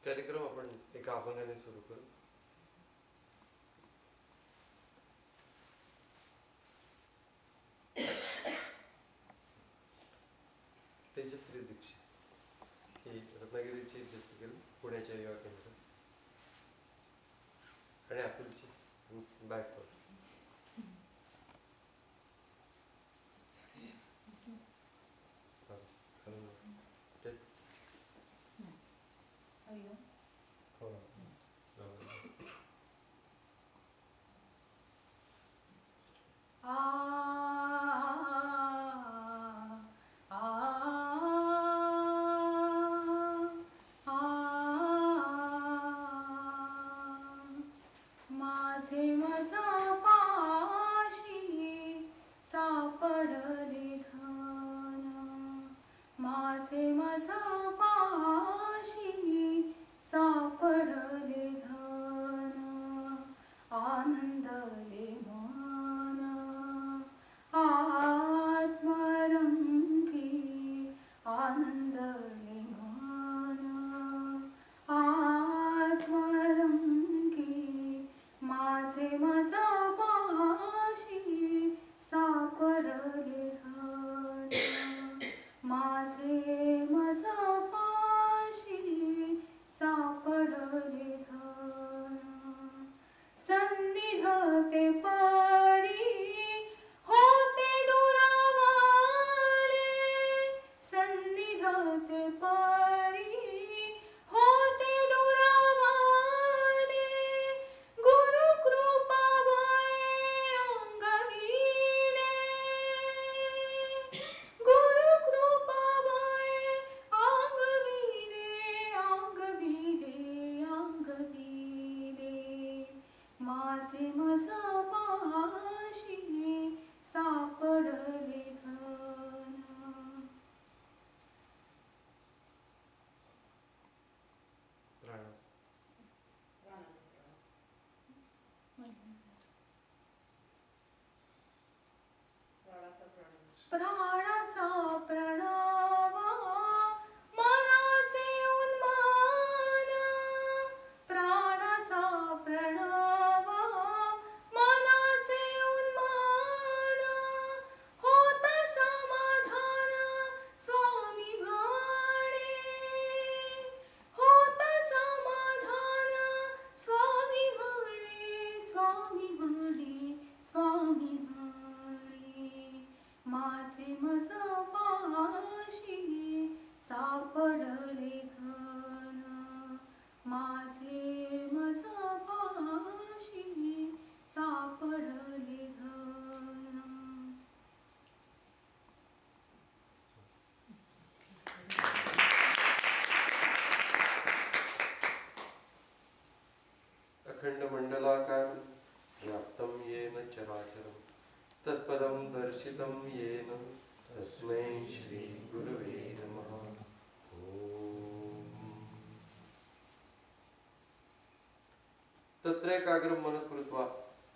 कार्यक्रम आपण एका अभंगाने सुरू करू. तेजश्री दीक्षित ही रत्नागिरीची बेसिकली पुण्याच्या युवा केंद्र आणि अतुलची बॅकवर. माझे माझा पाशी सापडले धन, माझे माझा पाशी सापडले धन, आनंदले मन आत्मरंगी, आनंदले मन आत्मरंगी, माझे माझा पाशी सापडले धन, माझे माझा पाशी सापडले धन, सन्निध ते परी होते दुरावाले, सन्निध ते परी होते दुरावाले, गुरु कृपा भये अंगविले, गुरु कृपा भये अंगविले, अंगविले, अंगविले, माझे माझा पाशी सापडले धन. प्राणाचा प्रणव मनाचे उन्मान, प्राणाचा प्रणव मनाचे उन्मान, होत समाधान स्वामी म्हणे, होत समाधान स्वामी म्हणे, स्वामी म्हणे, स्वामी म्हणे, माझे माझा पाशी सापडले धन, माझे माझा पाशी सापडले धन. अखंड मंडलाकार व्याप्तं येन चराचरं तत्पदं दर्शितं येन तस्मै श्री गुरवे नमः. ओम तत्रैकाग्रं मनः कृत्वा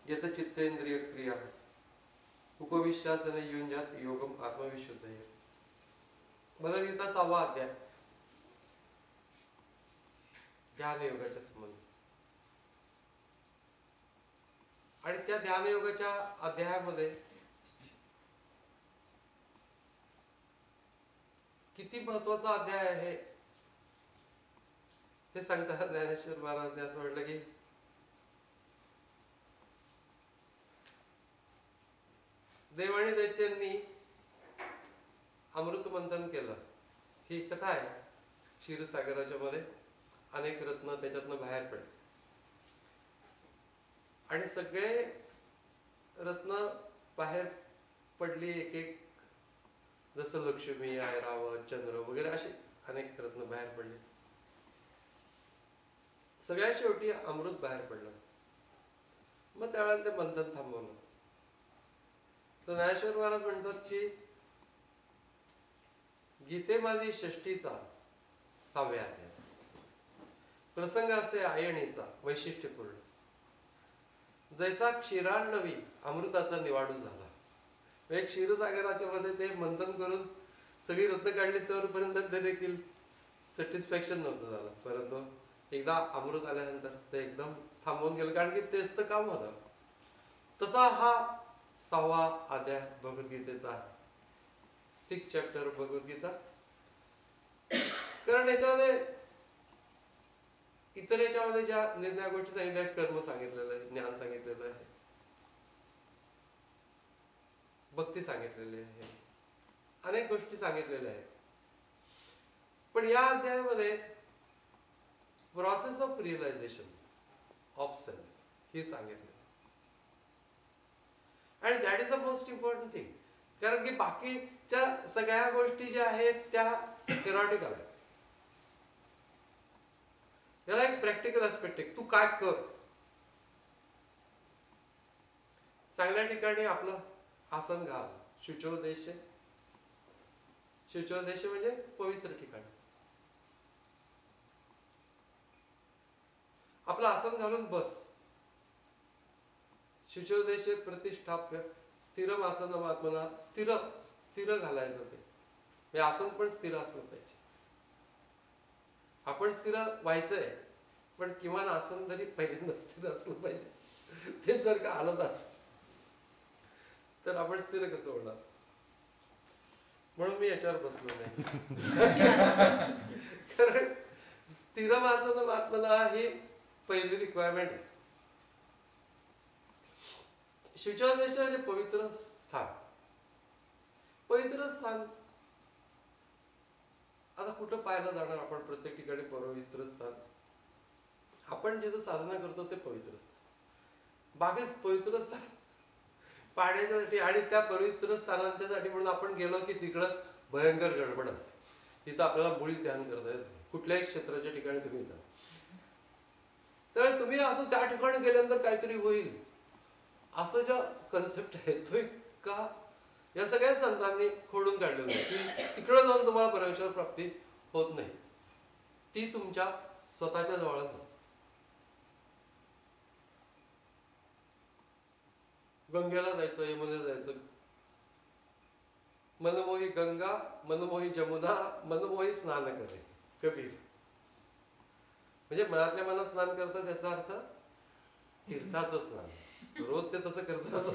यत चित्तेन्द्रिय क्रिया उपविश्यासन युञ्जात योगम आत्मविशुद्धये. भगवद्गीता 6वा अध्याय ध्यान योगाच्या संबंध. आणि त्या ध्यानयोगाच्या अध्यायामध्ये किती महत्वाचा अध्याय आहे हे सांगताना ज्ञानेश्वर महाराजांनी असं म्हटलं की देव आणि दैत्यांनी अमृत मंथन केलं. ही कथा आहे. क्षीरसागराच्या मध्ये अनेक रत्न त्याच्यातनं बाहेर पडले आणि सगळे रत्न बाहेर पडली एक एक, जसं लक्ष्मी, ऐरावत, चंद्र वगैरे असे अनेक रत्न बाहेर पडले. सगळ्या शेवटी अमृत बाहेर पडलं. मग त्यावेळेला ते मंथन थांबवलं. तर ज्ञानेश्वर महाराज म्हणतात की गीतेमाजी षष्टीचा 6व्या अध्यायाचा प्रसंग असे आयणीचा वैशिष्ट्यपूर्ण, जैसा क्षीरार्णवी अमृताचा निवाडू झाला. म्हणजे क्षीरसागराच्या मध्ये ते मंथन करून सगळी रत्न काढली, तोपर्यंत ते देखील सॅटिस्फॅक्शन नव्हतं झालं. परंतु एकदा अमृत आल्यानंतर ते एकदम थांबून गेलं, कारण की तेच तर काम होतं. तसा हा 6वा अध्याय भगवद्गीतेचा आहे, 6th चॅप्टर भगवद्गीता. कारण याच्यामध्ये इतर याच्यामध्ये ज्या निर्णय गोष्टी सांगितल्या आहेत, कर्म सांगितलेलं आहे, ज्ञान सांगितलेलं आहे, भक्ती सांगितलेली आहे, अनेक गोष्टी सांगितलेल्या आहेत. पण या अध्यायामध्ये process of realisation of self हे सांगितलं. आणि that is the most important thing. कारण की बाकीच्या सगळ्या गोष्टी ज्या आहेत त्या थेरॉटिकल आहेत. याला एक प्रॅक्टिकल ऍस्पेक्ट आहे. तू काय कर. चांगल्या ठिकाणी आपलं आसन घाल. शुचोदेश. शुचोदेश म्हणजे पवित्र ठिकाणी आपलं आसन घालून बस. शुचोदेश प्रतिष्ठाप्य स्थिरम आसनम आत्मना. स्थिर घालायचं ते. हे आसन पण स्थिर असलं पाहिजे. आपण स्थिर व्हायचंय, पण किमान आसन तरी पहिल्यांदा स्थिर असलं पाहिजे. ते जर का आलं असेल तर आपण स्थिर कसं होणार. म्हणून मी याच्यावर बसलो नाही. कारण स्थिरम आसनम आत्मना ही पहिली रिक्वायरमेंट आहे. शुचोदेश म्हणजे पवित्र स्थान. पवित्र स्थान आता कुठं पाहायला जाणार आपण. प्रत्येक ठिकाणी पवित्र स्थान. आपण जिथं साधना करतो ते पवित्र स्थान. बागेत पवित्र स्थान पाहण्यासाठी आणि त्या पवित्र स्थानांच्यासाठी म्हणून आपण गेलो की तिकडं भयंकर गडबड असते. तिथं आपल्याला मुळी ध्यान करता येत नाही. कुठल्याही क्षेत्राच्या ठिकाणी तुम्ही जा. तर तुम्ही असं त्या ठिकाणी गेल्यानंतर काहीतरी होईल असं ज्या कन्सेप्ट आहे तो इतका या सगळ्या संतांनी खोडून काढलेलं आहे की तिकडे जाऊन तुम्हाला परमेश्वर प्राप्ती होत नाही. ती तुमच्या स्वतःच्या जवळच नाही. गंगेला जायचं, यमुनेला जायचं. मनमोही गंगा, मनमोही जमुना, मनमोही स्नान करे कबीर. म्हणजे मनातल्या मनात स्नान करतं त्याचा अर्थ तीर्थाचं स्नान. रोज ते तसं करतं असं.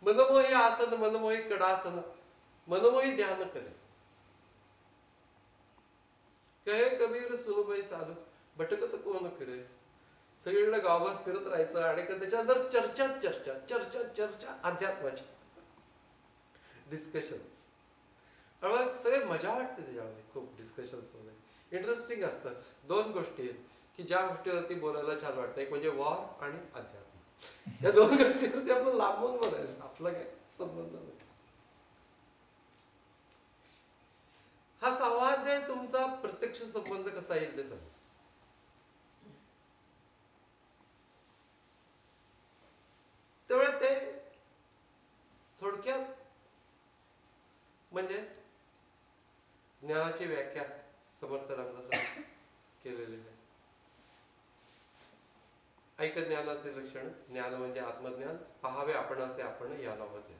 मनमोही आसन, मनमोही कडासन, मनमोही ध्यान करे. कहे कबीर सुनबाई साधू भटकत कोण फिरे. सगळीकडे गावभर फिरत राहायचं आणि त्याच्या जर चर्चा अध्यात्माची डिस्कशन्स. मग सगळे मजा वाटते त्याच्यामध्ये. खूप डिस्कशन्स वगैरे इंटरेस्टिंग असतं. 2 गोष्टी आहेत की ज्या गोष्टीवरती बोलायला छान वाटतं. एक म्हणजे वॉर आणि अध्यात्म. या 2 गोष्टीवरती आपलं लांबून बोलायचं. आपला काय संबंध नाही. हा 6वा अध्याय तुमचा प्रत्यक्ष संबंध कसा येईल ते सांग. त्यामुळे ते थोडक्यात म्हणजे ज्ञानाची व्याख्या समर्थ रामदासांनी केलेली आहे. ऐक ज्ञानाचे लक्षण. ज्ञान म्हणजे आत्मज्ञान. पाहावे आपणाचे आपण याला मध्ये.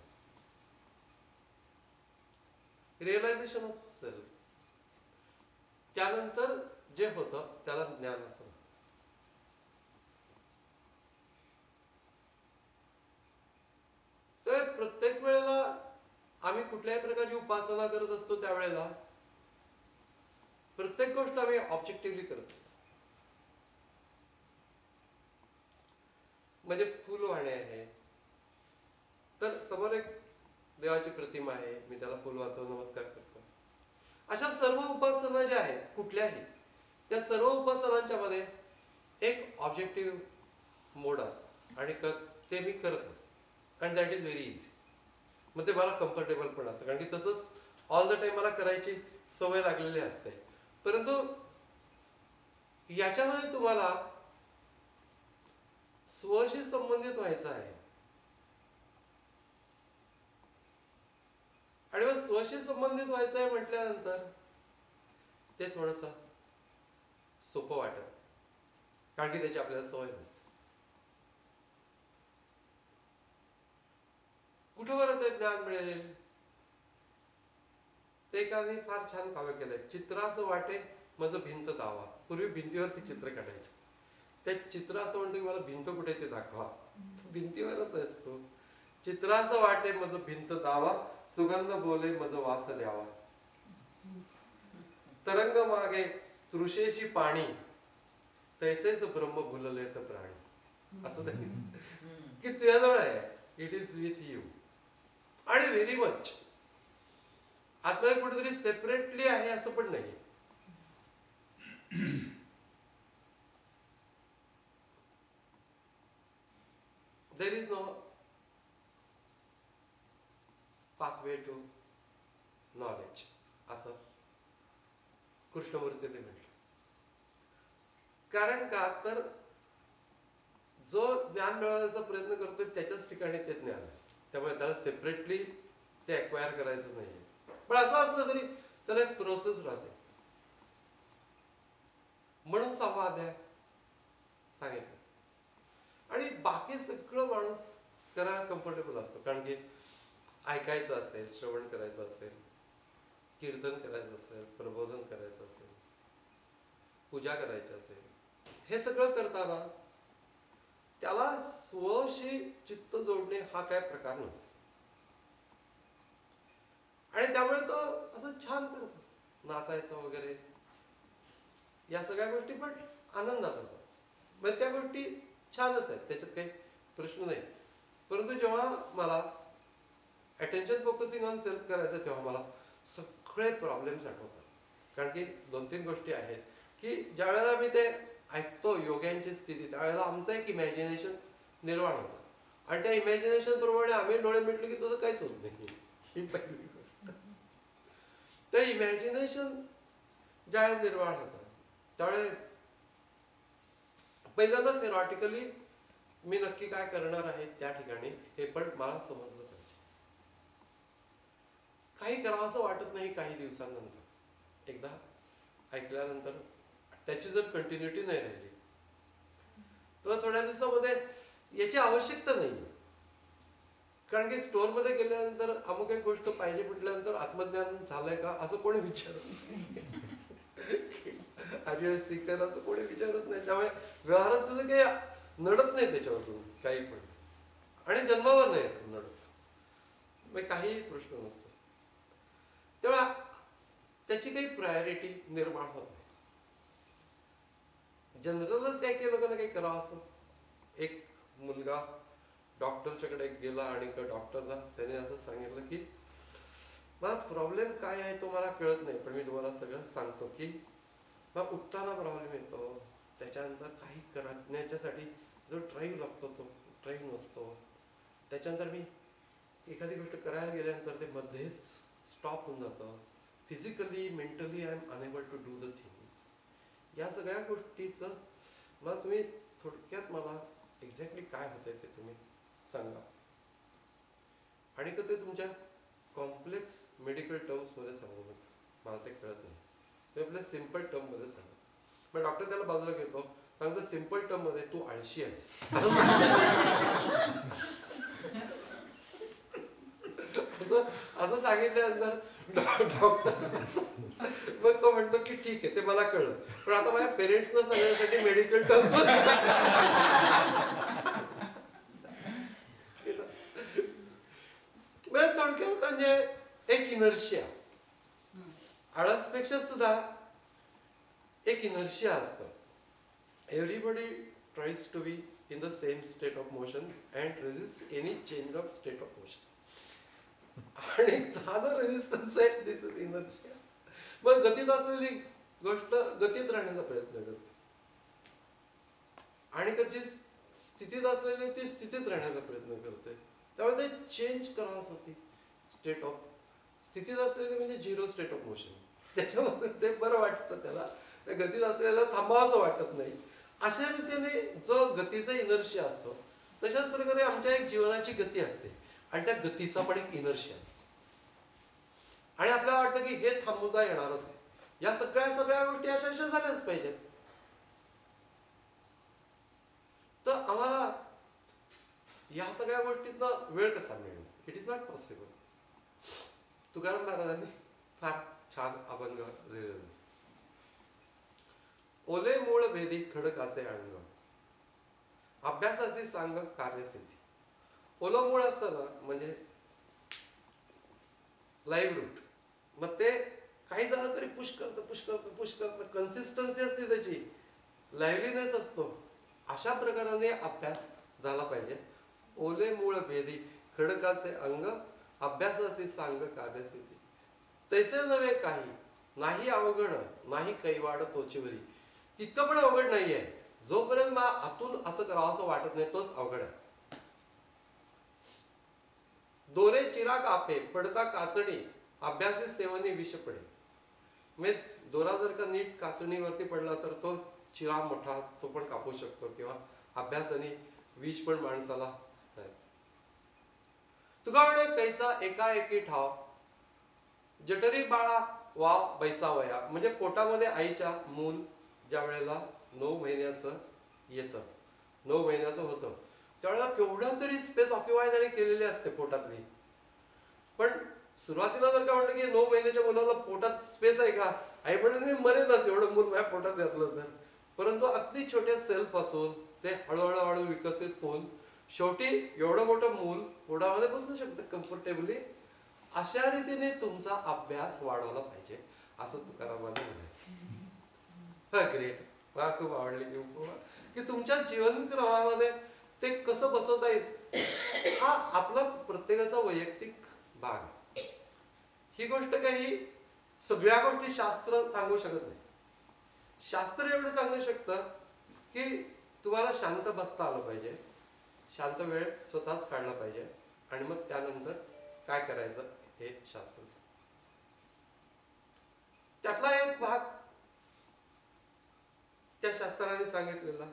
Realization of self. त्यानंतर जे होतं त्याला ज्ञान असं. तर प्रत्येक वेळेला आम्ही कुठल्याही प्रकारची उपासना करत असतो त्यावेळेला प्रत्येक गोष्ट आम्ही ऑब्जेक्टिव्हली करत असतो. म्हणजे फुल वाहणे आहे तर समोर एक देवाची प्रतिमा आहे, मी त्याला फुल वाहतो, नमस्कार करतो. अशा सर्व उपासना ज्या आहेत कुठल्याही, त्या सर्व उपासनांच्या मध्ये एक ऑब्जेक्टिव्ह मोड असतो आणि ते मी करत असतो. And that is very easy. मग ते मला कम्फर्टेबल पण असतं कारण की तसंच ऑल द टाइम मला करायची सवय लागलेली असते. परंतु याच्यामध्ये तुम्हाला स्वशी संबंधित व्हायचं आहे. आणि मग स्वशी संबंधित व्हायचं आहे म्हटल्यानंतर ते थोडस सोपं वाटत कारण की त्याची आपल्याला सवय नसते. कुठं बरं ते ज्ञान मिळेल. ते एकाने फार छान काव्य केलंय. चित्रास वाटे माझं भिंत दावा. पूर्वी भिंतीवरती चित्र काढायचे. त्या चित्र असं म्हणतो की मला भिंत कुठे ते दाखवा. भिंतीवरच असतो. चित्र असं वाटे माझं भिंत दावा, सुगंध बोले माझं वास द्यावा. तरंग मागे तृषेशी पाणी, तैसेच ब्रह्म भुलले तर प्राणी. असं की तुझ्याजवळ आहे. It is with you. आणि व्हेरी मच आतमध्ये कुठेतरी सेपरेटली आहे असं पण नाही. There is no pathway to knowledge असं कृष्णमूर्ती ते म्हटलं. कारण का तर जो ज्ञान मिळवण्याचा प्रयत्न करतो त्याच्याच ठिकाणी ते ज्ञान आहे. त्यामुळे त्याला सेपरेटली ते अक्वायर करायचं नाहीये. पण असं असलं तरी त्याला एक प्रोसेस राहते. म्हणून 6वा अध्याय सांगितलं. आणि बाकी सगळं माणूस करायला कम्फर्टेबल असतो. कारण की ऐकायचं असेल, श्रवण करायचं असेल, कीर्तन करायचं असेल, प्रबोधन करायचं असेल, पूजा करायची असेल, हे सगळं करताना त्याला स्वशी चित्त जोडणे हा काय प्रकार नसतो. आणि त्यामुळे तो असं छान करत असतो. नाचायचं वगैरे या सगळ्या गोष्टी पण आनंदात होतात. म्हणजे त्या गोष्टी छानच आहेत, त्याच्यात काही प्रश्न नाही. परंतु जेव्हा मला अटेन्शन फोकसिंग ऑन सेल्फ करायचं तेव्हा मला सगळे प्रॉब्लेम्स आठवतात. कारण की 2-3 गोष्टी आहेत की ज्या वेळेला मी ते ऐकतो योग्यांची स्थिती, त्यावेळेला आमचं एक इमॅजिनेशन निर्माण होतं. आणि त्या इमॅजिनेशन प्रमाणे आम्ही डोळे मिटले की तसं काहीच होत नाही. ही पहिली गोष्ट. ते इमॅजिनेशन ज्यावेळेला निर्माण होतं त्यावेळे पहिल्यांदा थेरॉटिकली मी नक्की काय करणार आहे त्या ठिकाणी हे पण मला समजलं पाहिजे. काही करावं असं वाटत नाही काही दिवसांनंतर. एकदा ऐकल्यानंतर त्याची जर कंटिन्युटी नाही राहिली तर थोड्या दिवसामध्ये याची आवश्यकता नाही. कारण की स्टोअरमध्ये गेल्यानंतर अमुक एक गोष्ट पाहिजे म्हटल्यानंतर आत्मज्ञान झालंय का असं कोणी विचारत नाही. आदिवासी सीकर असं कोणी विचारत नाही. त्यामुळे व्यवहारात तुझं काही नडत नाही त्याच्यापासून काही पण. आणि जन्मावर नाही नडत. काही प्रश्न नसतो. तेव्हा त्याची काही प्रायोरिटी निर्माण होत नाही. जनरलच काही केलं का काही करावं असं. एक मुलगा डॉक्टरच्याकडे गेला आणि डॉक्टरला त्याने असं सांगितलं की मला प्रॉब्लेम काय आहे तो मला कळत नाही, पण मी तुम्हाला सगळं सांगतो की मग उठताना प्रॉब्लेम येतो, त्याच्यानंतर काही करण्याच्यासाठी जो ड्राईव्ह लागतो तो ड्राईव्ह नसतो, त्याच्यानंतर मी एखादी गोष्ट करायला गेल्यानंतर ते मध्येच स्टॉप होऊन जातं. Physically mentally I am unable to do the things. या सगळ्या गोष्टीचं मग तुम्ही थोडक्यात मला एक्झॅक्टली काय होतंय ते तुम्ही सांगा. आणि का ते तुमच्या कॉम्प्लेक्स मेडिकल टर्म्समध्ये सांगू नका, मला ते कळत नाही. ते आपल्या सिम्पल टर्ममध्ये सांगा. मग डॉक्टर त्याला बाजूला घेतो, सांगतो सिम्पल टर्ममध्ये तू आळशी आहेस असं सांगितल्यानंतर डॉक्टर मग तो म्हणतो की ठीक आहे ते मला कळलं, पण आता माझ्या पेरेंट्सना सांगण्यासाठी मेडिकल टर्म्स थोडक्यात म्हणजे एक इनर्शिया. आळसपेक्षा सुद्धा एक इनर्शिया असतं. Everybody tries to be in the same state of motion and resist any change of state of motion. आणि हा जो रेजिस्टन्स आहे दिस इज इनर्शिया. मग गतीत असलेली गोष्ट गतीत राहण्याचा प्रयत्न करते आणि कधी स्थितीत असलेली ती स्थितीत राहण्याचा प्रयत्न करते. त्यामुळे ते चेंज करावंच होती स्टेट ऑफ. स्थितीत असलेली म्हणजे झिरो स्टेट ऑफ मोशन, त्याच्यामध्ये ते बरं वाटतं त्याला. गतीत असलेला थांबावंसं वाटत नाही. अशा रीतीने जो गतीचा इनर्शिया असतो तशाच प्रकारे आमच्या एक जीवनाची गती असते आणि त्या गतीचा पण एक इनर्शिया असतो. आणि आपल्याला वाटतं की हे थांबवता येणारच आहे. या सगळ्या गोष्टी अशा झाल्याच पाहिजेत. तर आम्हाला या सगळ्या गोष्टीतनं वेळ कसा मिळेल? It is not possible. Tukaram महाराजांनी फार छान अभंग लिहिलेला. ओले मूळ भेदी खडकाचे अंग, अभ्यासाची सांग कार्यसिद्धी. ओलं मूळ असतं ना म्हणजे लाईव्ह रूट, मग ते काही झालं तरी पुश करतं, कन्सिस्टन्सी असते त्याची, लाईव्हलीनेस असतो. अशा प्रकाराने अभ्यास झाला पाहिजे. ओले मूळ भेदी खडकाचे अंग, अभ्यासाचे सांग कार्यसिद्धी. तैसे नव्हे काही, नाही अवघड नाही कैवाड तोचीवरी. तितकं पण अवघड नाहीये. जोपर्यंत मला आतून असं करावं असं वाटत नाही तोच अवघड आहे. दोरे चिरा कापे पडता काचणी, अभ्यासी सेवनी विष पडे. म्हणजे दोरा जर का नीट काचणीवरती पडला तर तो चिरा मोठा तो पण कापू शकतो, किंवा अभ्यासाने विष पण माणसाला नाही. तुका म्हणे कैसा एकाएकी ठाव, जठरी बाळा वाव बैसावया. म्हणजे पोटामध्ये आईच्या मूल ज्या वेळेला 9 महिन्याचं येतं, 9 महिन्याचं होतं, त्यावेळेला केवढा तरी स्पेस ऑक्युपाय त्याने केलेली असते पोटातली. पण सुरुवातीला जर का म्हटलं की 9 महिन्याच्या मुलाला पोटात स्पेस आहे का, आई म्हणून मी मरेनच एवढं मूल माझ्या पोटात घातलं तर. परंतु अगदी छोट्या सेल पासून ते हळूहळू विकसित होऊन शेवटी एवढं मोठं मूल पोटामध्ये बसू शकतं कम्फर्टेबली. अशा रीतीने तुमचा अभ्यास वाढवला पाहिजे असं तुकारामाने म्हणायचं. ग्रेट, मला खूप आवडली की उपमा, की तुमच्या जीवनक्रमामध्ये ते कसं बसवता येईल हा आपला प्रत्येकाचा वैयक्तिक भाग आहे. ही गोष्ट काही सगळ्या गोष्टी शास्त्र सांगू शकत नाही. शास्त्र एवढं सांगू शकतं की तुम्हाला शांत बसता आलं पाहिजे, शांत वेळ स्वतःच काढला पाहिजे, आणि मग त्यानंतर काय करायचं हे शास्त्र. त्यातला एक भाग त्या शास्त्राने सांगितलेला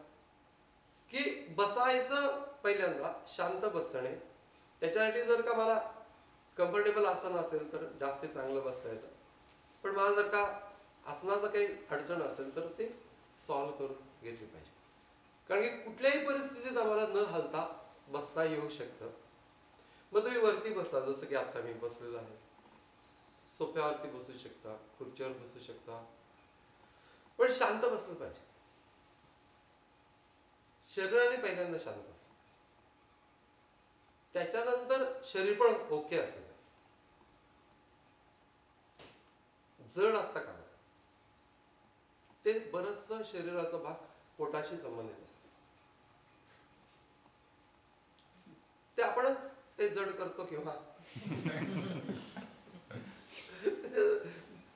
की बसायचं, पहिल्यांदा शांत बसणे. त्याच्यासाठी जर का मला कम्फर्टेबल आसन असेल तर जास्त चांगलं बसता येतं. पण मला जर का आसनाचं काही अडचण असेल तर ते सॉल्व्ह करून घेतली पाहिजे. कारण की कुठल्याही परिस्थितीत आम्हाला न हलता बसता येऊ शकतं. मग तुम्ही वरती बसा, जसं की आता मी बसलेलो आहे. सोफ्यावरती बसू शकता, खुर्चीवर बसू शकता, पण शांत बसलं पाहिजे. शरीराने पहिल्यांदा शांत असलं, त्याच्यानंतर शरीर पण ओके असेल. जड असता का ते बरचसं शरीराचा भाग पोटाशी संबंधित असतो. ते आपणच ते जड करतो किंवा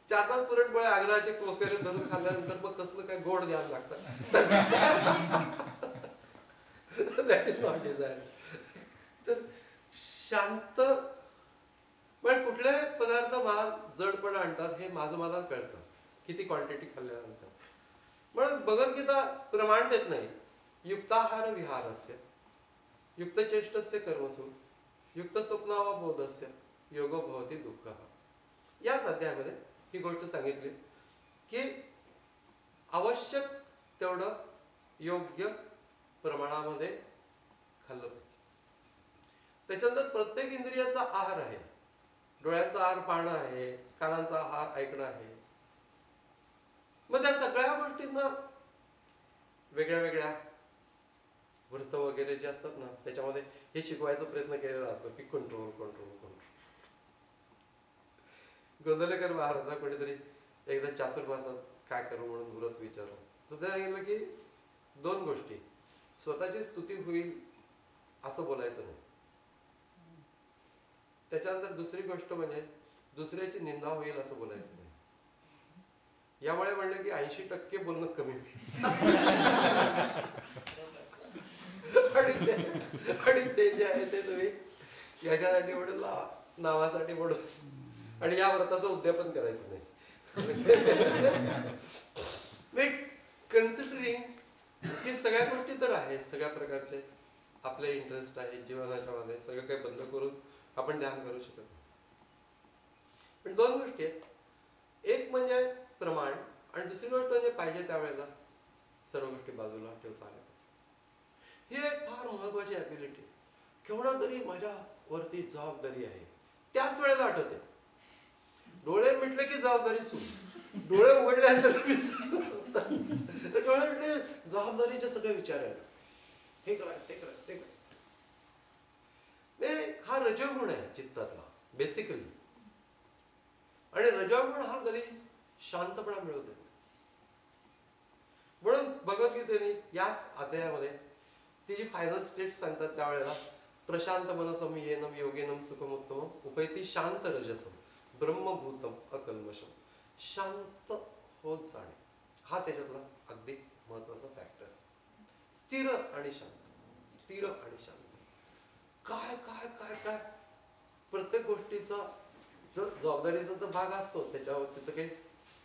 4-5 पुरणपोळ्या आग्रहाचे वगैरे धरून खाल्ल्यानंतर मग कसलं काय गोड द्यायला लागतं. That is not desire. तर शांत, पण कुठले पदार्थ मला जडपणा आणतात हे माझं मला कळतं किती क्वांटिटी खाल्ल्यानंतर. म्हणून भगवद्गीता प्रमाण देत नाही. युक्ताहार विहारस्य युक्तचेष्टस्य कर्मसु युक्त स्वप्नावबोधस्य योगो भवति दुःखः. याच अध्यायामध्ये ही गोष्ट सांगितली की आवश्यक तेवढं योग्य प्रमाणामध्ये खाल्लं पाहिजे. त्याच्यानंतर प्रत्येक इंद्रियाचा आहार आहे. डोळ्यांचा आहार पाहणं आहे, कानांचा आहार ऐकणं आहे. मग त्या सगळ्या गोष्टींना वेगळ्या वेगळ्या व्रत वगैरे जे असतात ना, त्याच्यामध्ये हे शिकवायचा प्रयत्न केलेला असतो की कंट्रोल कंट्रोल कंट्रोल. गोंदवलेकर महाराजांना कोणीतरी एकदा चातुर्मासात काय करू म्हणून व्रत विचारलं, तर त्या सांगितलं की 2 गोष्टी. स्वतःची स्तुती होईल असं बोलायचं नाही. त्याच्यानंतर दुसरी गोष्ट म्हणजे दुसऱ्याची निंदा होईल असं बोलायचं नाही. यामुळे म्हणलं की 80% बोलणं कमी होईल. आणि ते जे आहे ते तुम्ही याच्यासाठी म्हणून नावासाठी म्हणून, आणि या व्रताचं उद्यापन करायचं नाही. कन्सिडरिंग की सगळ्या गोष्टी तर आहेत, सगळ्या प्रकारचे आपले इंटरेस्ट आहे जीवनाच्या मध्ये, सगळं काही बंद करून आपण ध्यान करू शकत नाही. पण 2 गोष्टी आहेत. एक म्हणजे प्रमाण, आणि दुसरी गोष्ट म्हणजे पाहिजे त्यावेळेला सर्व गोष्टी बाजूला ठेवता आल्या. ही एक फार महत्वाची ॲबिलिटी. केवढा तरी माझ्यावरती जबाबदारी आहे त्याच वेळेला आठवते. डोळे मिटले की जबाबदारी सुरू. डोळे उघडल्यानंतर डोळे उघडले, जबाबदारीचे सगळे विचार आले, हे कराय ते कराय ते कराय. हा रजोगुण आहे चित्तातला बेसिकली. आणि रजोगुण हा कधी शांतपणा मिळवतो. म्हणून भगवद्गीतेने याच अध्यायामध्ये ती जी फायनल स्टेट सांगतात त्यावेळेला, प्रशांत मनसम येनम योगेनम सुखमुत्तम उपैती शांत रजसम ब्रह्मभूतम अकल्मषम. शांत होत जाणे हा त्याच्यातला अगदी महत्वाचा फॅक्टर. स्थिर आणि शांत, स्थिर आणि शांत. काय काय काय काय प्रत्येक गोष्टीचा जबाबदारीचा तर भाग असतो, त्याच्यावर तिथं काही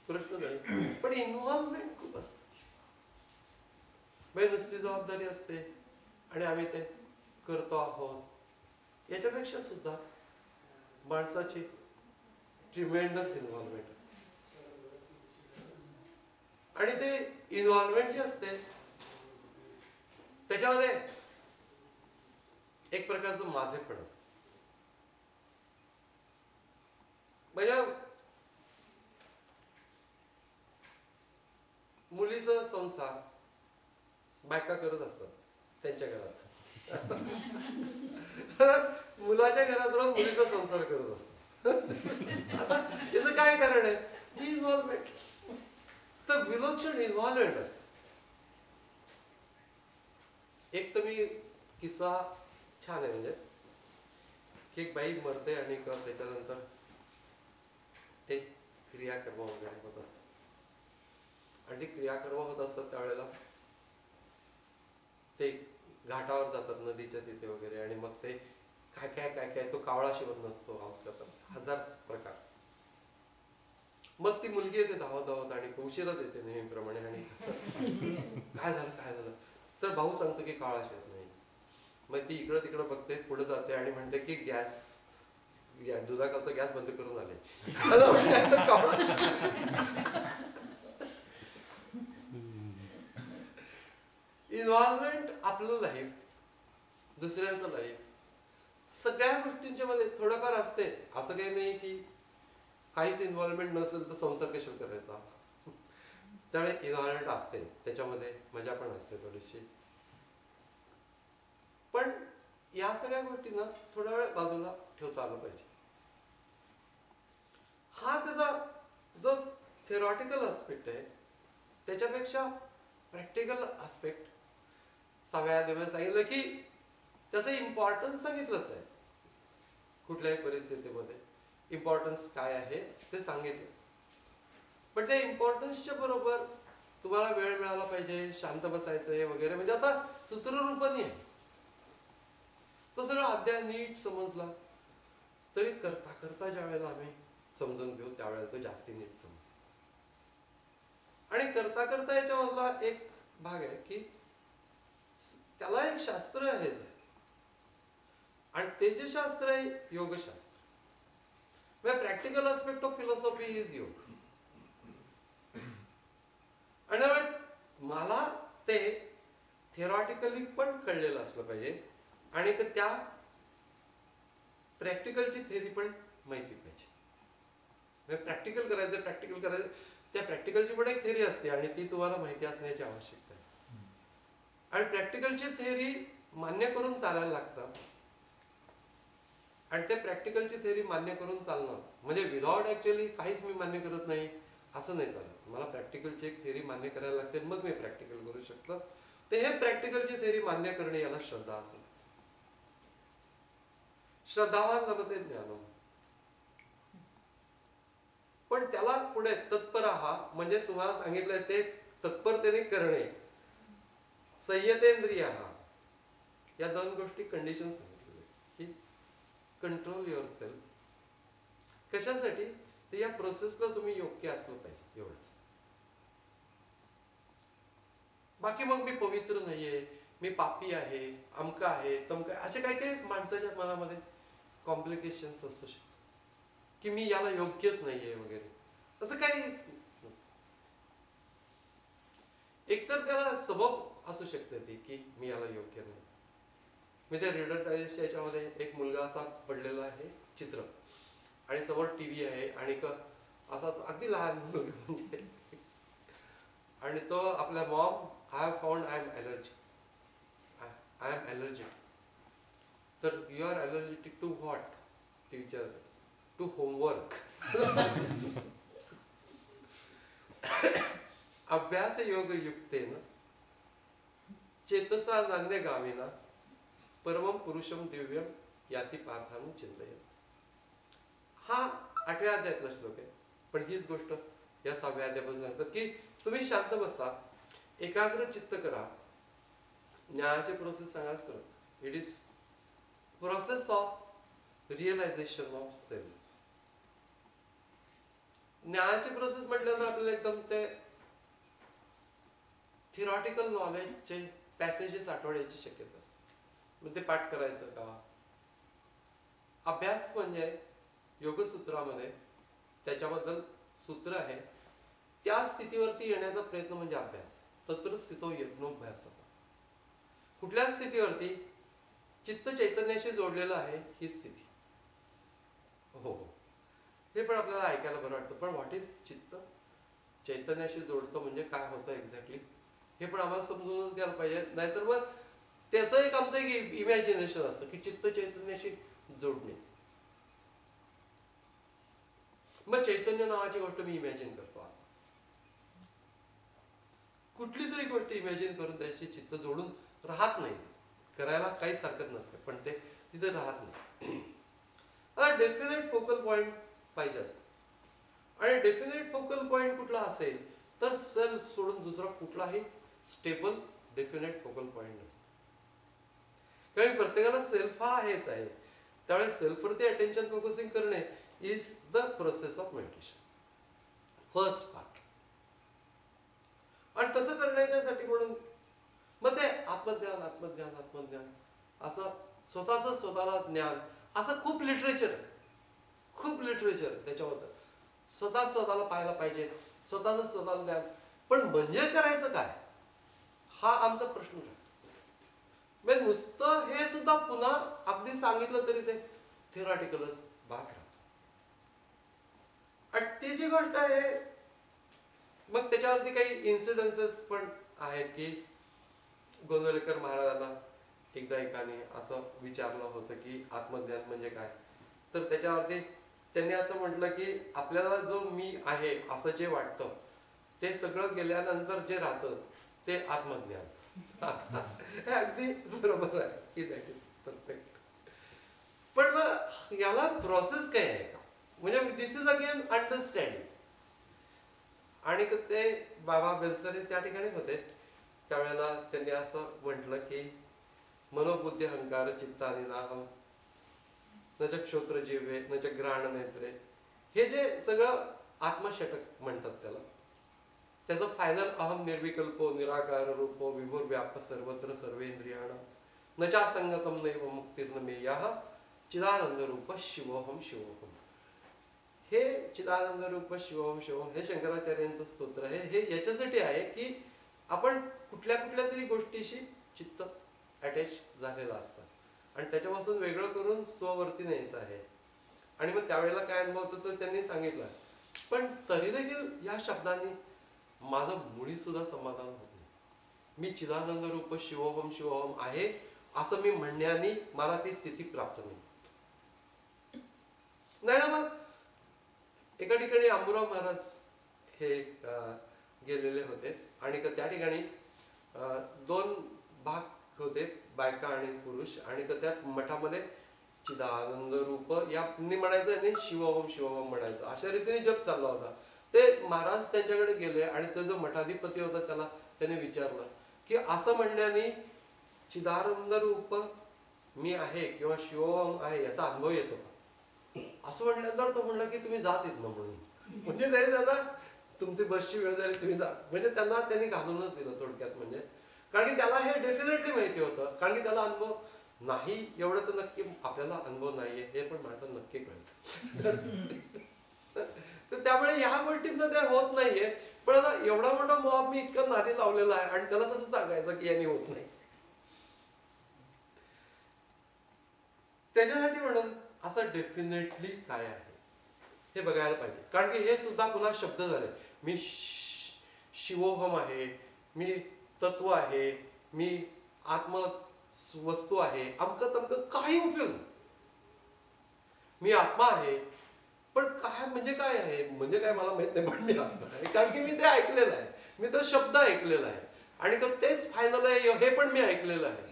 प्रश्न नाही, पण इन्व्हॉल्वमेंट खूप असते. म्हणजे नुसती जबाबदारी असते आणि आम्ही ते करतो आहोत, याच्यापेक्षा सुद्धा माणसाची ट्रिमेंडस इन्व्हॉल्वमेंट असते. आणि ते इन्व्हॉल्वमेंट जे असते त्याच्यामध्ये एक प्रकारचं माझेपण असतं. म्हणजे मुलीचा संसार बायका करत असतात त्यांच्या घरात, मुलाच्या घरात रोज मुलीचा संसार करत असतात. आता याचं काय कारण आहे? ही इन्व्हॉल्वमेंट. तर विलक्षण इन्व्हॉल्वमेंट असते. एक तर मी किस्सा छान आहे, म्हणजे की एक बाई मरते आणि त्याच्यानंतर ते क्रियाकर्म वगैरे होत असतात. आणि ते क्रियाकर्म होत असतात त्यावेळेला ते घाटावर जातात नदीच्या तिथे वगैरे, आणि मग ते काय काय काय काय तो कावळा शिवत नसतो, हजार प्रकार. मग ती मुलगी येते धावत धावत आणि उशिराच येते नेहमीप्रमाणे, आणि काय झालं काय झालं तर भाऊ सांगतो की कावळा शिवत नाही. मग ती इकडं तिकडं बघते, पुढे जाते आणि म्हणते की गॅस दुधाकरता गॅस बंद करून आले. इन्व्हॉल्वमेंट आपलं लाईफ, दुसऱ्यांचं लाईफ, सगळ्या गोष्टींच्या मध्ये थोडंफार असते. असं काही नाही की काहीच इन्व्हॉल्वमेंट नसेल तर संसार कशाला करायचा. त्यामुळे इन्व्हॉल्वमेंट असते, त्याच्यामध्ये मजा पण असते थोडीशी. पण या सगळ्या गोष्टींना थोडा वेळ बाजूला ठेवता आलं पाहिजे. हा त्याचा जो थिअरॉटिकल आस्पेक्ट आहे त्याच्यापेक्षा प्रॅक्टिकल आस्पेक्ट सगळ्या सांगितलं की त्याचं इम्पॉर्टन्स सांगितलंच आहे. कुठल्याही परिस्थितीमध्ये इम्पॉर्टन्स काय आहे ते सांगितलं. पण त्या इम्पॉर्टन्सच्या बरोबर तुम्हाला वेळ मिळाला पाहिजे, शांत बसायचंय वगैरे, म्हणजे आता सूत्ररूपाने आहे. तो सगळा अध्याय नीट समजला तरी करता करता ज्या वेळेला आम्ही समजून घेऊ त्यावेळेला तो जास्ती नीट समजतो. आणि करता करता याच्यामधला एक भाग आहे की त्याला एक शास्त्र आहेच आहे, आणि ते जे शास्त्र आहे योगशास्त्र. Practical aspect of philosophy is yoga. आणि त्यामुळे मला ते थिअरॉटिकली पण कळलेलं असलं पाहिजे, आणि त्या प्रॅक्टिकलची थेअरी पण माहिती पाहिजे. प्रॅक्टिकल करायचं, त्या प्रॅक्टिकलची पण एक थेअरी असते आणि ती तुम्हाला माहिती असण्याची आवश्यकता आहे. आणि प्रॅक्टिकलची थेअरी मान्य करून चालायला लागतं, आणि ते प्रॅक्टिकलची थेअरी मान्य करून चालणं म्हणजे विदाउट ऍक्च्युअली काहीच मी मान्य करत नाही असं नाही चालत. मला प्रॅक्टिकलची एक थेअरी मान्य करायला लागते, मग मी प्रॅक्टिकल करू शकतो. ते हे प्रॅक्टिकलची थेअरी मान्य करणे याला श्रद्धा असं. श्रद्धावान लभते ज्ञानम. पण त्याला पुढे तत्पर हा म्हणजे तुम्हाला सांगितलंय ते तत्परतेने करणे. संयतेंद्रिय हा, या दोन गोष्टी कंडिशन सांगितले की कंट्रोल युअर सेल्फ. कशासाठी? तर या प्रोसेसला तुम्ही योग्य असलं पाहिजे, एवढंच. बाकी मग मी पवित्र नाहीये, मी पापी आहे, अमका आहे, तमका, असे काही काही माणसाच्या मनामध्ये कॉम्प्लिकेशन्स असू शकतात की मी याला योग्यच नाहीये वगैरे, असं काही नसतं. एकतर त्याला सबब असू शकते ती की मी याला योग्य नाही. मी त्या रीडर डायजेस्ट याच्यामध्ये एक मुलगा असा पडलेला आहे चित्र, आणि समोर टीव्ही आहे, आणि असा तो अगदी लहान मुलगा म्हणजे. आणि तो आपल्या mom I have found I am allergic. तर you are allergetic to what ती विचारते. To homework. अभ्यास योग युक्तेन चेतसा नान्य गामिना परमं पुरुषम दिव्यम याती पार्थानु चिंतय. हा 8व्या अध्यायातला श्लोक आहे. पण हीच गोष्ट या 6व्या अध्यायापासून सांगतात की तुम्ही शांत बसा, एकाग्र चित्त करा. ज्ञानाची प्रोसेस सांगा sir. It is process of realisation of self. ज्ञानाची प्रोसेस म्हटल्यानंतर आपल्याला एकदम ते थिरॉटिकल नॉलेजचे पॅसेजेस आठवण्याची शक्यता असते. मग ते पाठ करायचं का? अभ्यास म्हणजे योगसूत्रामध्ये त्याच्याबद्दल सूत्र आहे. त्या स्थितीवरती येण्याचा प्रयत्न म्हणजे अभ्यास. तत्र स्थितो यज्ञोभ्यास. कुठल्या स्थितीवरती? चित्त चैतन्याशी जोडलेलं आहे ही स्थिती. हो, हे पण आपल्याला ऐकायला बरं वाटतं. पण व्हॉट इज चित्त चैतन्याशी जोडतं म्हणजे काय होतं एक्झॅक्टली हे पण आम्हाला समजूनच घ्यायला पाहिजे. नाहीतर मग त्याचं एक आमचं एक इमॅजिनेशन असतं की चित्त चैतन्याशी जोडणे. मग चैतन्य नावाची गोष्ट मी इमॅजिन करतो. कुठली तरी गोष्ट इमॅजिन करून त्याची चित्त जोडून राहत नाही. करायला काहीच हरकत नसते, पण ते तिथे राहत नाही. आता डेफिनेट फोकल पॉइंट पाहिजे असतो. आणि डेफिनेट फोकल पॉइंट कुठला असेल तर सेल्फ सोडून दुसरा कुठलाही स्टेबल डेफिनेट फोकल पॉइंट नाही. कारण प्रत्येकाला सेल्फ हा हेच आहे. त्यामुळे सेल्फवरती अटेन्शन फोकसिंग करणे is the process of meditation, first part. आणि तसं करण्यासाठी म्हणून मग ते आत्मज्ञान आत्मज्ञान आत्मज्ञान असं स्वतःला ज्ञान असं खूप लिटरेचर आहे. खूप लिटरेचर त्याच्याबद्दल. स्वतःला पाहायला पाहिजे, स्वतःला ज्ञान. पण म्हणजे करायचं काय हा आमचा प्रश्न आहे. म्हणजे नुसतं हे सुद्धा पुन्हा अगदी सांगितलं तरी ते थिअरॉटिकलच भाग राहतो. आणि ती जी गोष्ट आहे मग त्याच्यावरती काही इन्सिडन्सेस पण आहेत की गोंदवलेकर महाराजांना एकदा एकाने असं विचारलं होतं की आत्मज्ञान म्हणजे काय. तर त्याच्यावरती त्यांनी असं म्हटलं की आपल्याला जो मी आहे असं जे वाटतं ते सगळं गेल्यानंतर जे राहतं ते आत्मज्ञान. हे अगदी बरोबर आहे की दॅट इज परफेक्ट. पण मग याला प्रोसेस काय आहे का? म्हणजे दिस इज अगेन अंडरस्टँडिंग. आणि ते बाबा बेलसरे त्या ठिकाणी होते त्यावेळेला त्यांनी असं म्हटलं की मनोबुद्धी अहंकार चित्तानी नाहम न च क्षोत्र जिव्हे न च घ्राण नेत्रे. हे जे सगळं आत्मषटक म्हणतात त्याला. त्याचं फायनल अहम निर्विकल्पो निराकार रूपो विभुर व्याप सर्वत्र सर्वेंद्रियाण न चा संगतम नैव मुक्तिर्न मेयः चिदानंद रूप शिवोहम शिवोहम. हे चिदानंद रूप शिवोहम शिवोहम हे शंकराचार्यांचं स्तोत्र आहे. हे याच्यासाठी आहे की आपण कुठल्या तरी गोष्टीशी चित्त अटॅच झालेलं असतं आणि त्याच्यापासून वेगळं करून स्ववरती न्यायचं आहे. आणि मग त्यावेळेला काय अनुभव होतो तर त्यांनी सांगितलं. पण तरी देखील या शब्दांनी माझं मुळी सुद्धा समाधान होत नाही. मी चिदानंद रूप शिवोहम शिवोहम आहे असं मी म्हणण्याने मला ती स्थिती प्राप्त नाही. नाही मग एका ठिकाणी अंबुराव महाराज हे गेलेले होते आणि त्या ठिकाणी 2 भाग होते, बायका आणि पुरुष. आणि त्या मठामध्ये चिदानंद रूप या म्हणायचं आणि शिवोहम शिवोहम म्हणायचं अशा रीतीने जप चालला होता. ते महाराज त्यांच्याकडे गेले आणि तो जो मठाधिपती होता त्याला त्याने विचारलं की असं म्हणण्याने चिदानंद रूप मी आहे किंवा शिवोहम आहे याचा अनुभव येतो का? असं म्हटल्यानंतर तो म्हणला की तुम्ही जाच येत ना म्हणून. म्हणजे तरी दादा तुमची बसची वेळ झाली तुम्ही जा. म्हणजे त्यांनी घालूनच दिलं थोडक्यात. म्हणजे कारण की त्याला हे डेफिनेटली माहिती होतं. कारण की त्याला अनुभव नाही एवढं तर नक्की आपल्याला अनुभव नाहीये हे पण माणसाला नक्की कळतं. तर त्यामुळे ह्या गोष्टींचं ते होत नाहीये. पण आता एवढा मोठा मॉब मी इतकं नादी लावलेला आहे आणि त्याला कसं सांगायचं की यांनी होत नाही. त्याच्यासाठी म्हणून असं डेफिनेटली काय आहे हे बघायला पाहिजे. कारण की हे सुद्धा पुन्हा शब्द झाले. मी शिवोहम आहे, मी तत्व आहे, मी आत्म वस्तू आहे, अमकं तमकं काही उपयोग नाही. मी आत्मा आहे, पण काय म्हणजे काय आहे, म्हणजे काय मला माहित नाही, पण मी आत्मा आहे. कारण की मी ते ऐकलेलं आहे, मी तो शब्द ऐकलेला आहे आणि तेच फायनल आहे हे पण मी ऐकलेलं आहे.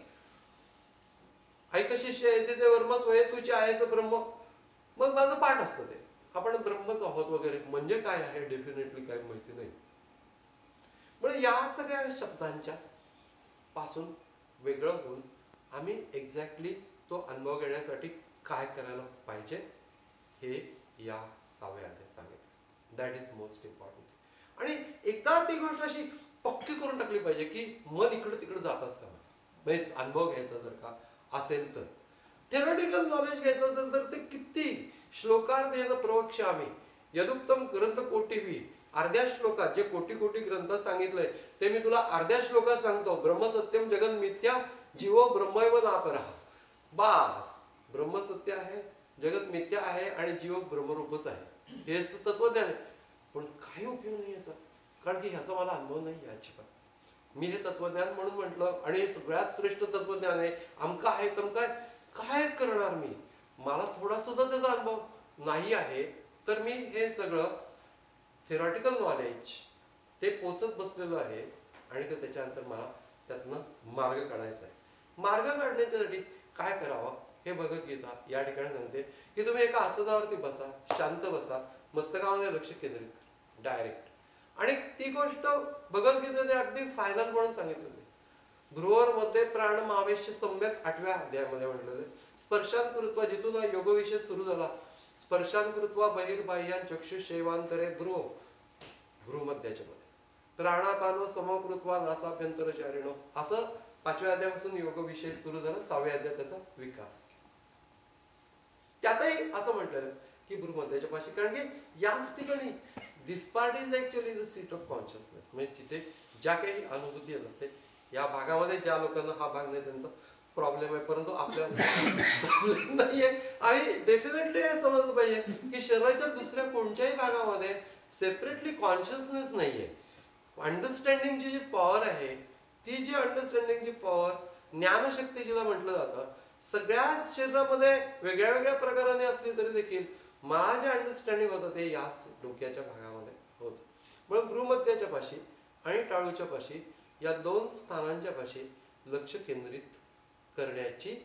ऐक शिष्य येते ते वर्मस वये तुझे आहेस ब्रह्म. मग माझं पाठ असतं ते, आपण ब्रह्मच आहोत वगैरे, म्हणजे काय आहे डेफिनेटली काय माहिती नाही. म्हणजे या सगळ्या शब्दांच्या पासून वेगळं होऊन आम्ही एक्झॅक्टली तो अनुभव घेण्यासाठी काय करायला पाहिजे हे या 6व्या अध्यायात सांगितलं. That is most important. आणि एकदा ती गोष्ट अशी पक्की करून टाकली पाहिजे की मन इकडं तिकडं जातच का, म्हणजे अनुभव घ्यायचा जर का असेल तर, थेरॉटिकल नॉलेज घ्यायचं असेल तर ते किती श्लोकार्धेन प्रवक्ष्यामि यदुक्तम ग्रंथ कोटिभी. अर्ध्या श्लोकात जे कोटी कोटी ग्रंथात सांगितलंय ते मी तुला अर्ध्या श्लोकात सांगतो. ब्रह्मसत्यम जगन मिथ्या जीवो ब्रह्मैव नापरः. बास, ब्रह्मसत्य आहे, जगत मिथ्या आहे आणि जीव ब्रह्मरूपच आहे, हेच तत्वज्ञान आहे. पण काही उपयोग नाही याचा, कारण की ह्याचा मला अनुभव नाही अजिबात. मी हे तत्वज्ञान म्हणून म्हटलं आणि सगळ्यात श्रेष्ठ तत्वज्ञान आहे, अमका आहे तमका आहे, काय करणार मी, मला थोडा सुद्धा त्याचा अनुभव नाही आहे. तर मी हे सगळं थेरॉटिकल नॉलेज ते पोचत बसलेलं आहे आणि त्याच्यानंतर मला त्यातनं मार्ग काढायचा आहे. मार्ग काढण्यासाठी काय करावं हे भगवद्गीता या ठिकाणी सांगते की तुम्ही एका आसनावरती बसा, शांत बसा, मस्तकामध्ये लक्ष केंद्रित करा डायरेक्ट. आणि ती गोष्ट भगवद्गीतेने अगदी फायनल म्हणून सांगितलेली. भ्रुवर मध्ये प्राण मावेश सम्यक 8व्या अध्यायामध्ये म्हटलेलं. स्पर्शान कृत्वा जिथून योग विषय सुरू झाला, स्पर्शान कृत्वा बहिर्बाह्यान चक्षुषेवांतरे भ्रूमध्याच्या मध्ये प्राणापान समकृत्वा नासाभ्यंतरचारिणो, असं 5व्या अध्यायापासून योग विषय सुरू झाला. 6व्या अध्यायात त्याचा विकास. त्यातही असं म्हटलेलं की भ्रूमध्याच्या पाशी, कारण की याच ठिकाणी this part is actually the seat of consciousness. म्हणजे तिथे ज्या काही अनुभूती येतात ते या भागामध्ये, ज्या लोकांना हा भाग नाही त्यांचा प्रॉब्लेम आहे, परंतु आपल्याला प्रॉब्लेम नाहीये. आणि डेफिनेटली हे समजलं पाहिजे की शरीराच्या दुसऱ्या कोणत्याही भागामध्ये सेपरेटली कॉन्शियसनेस नाहीये. अंडरस्टँडिंगची जी पॉवर आहे, ती जी अंडरस्टँडिंगची पॉवर, ज्ञानशक्ती जिला म्हटलं जातं, सगळ्याच शरीरामध्ये वेगळ्या वेगळ्या प्रकाराने असली तरी देखील मला जे अंडरस्टँडिंग होतं ते याच डोक्याच्या भागामध्ये होतं. म्हणून भ्रूमध्याच्या पाशी आणि टाळूच्या पाशी या 2 स्थानांच्या पाशी लक्ष केंद्रित करण्याची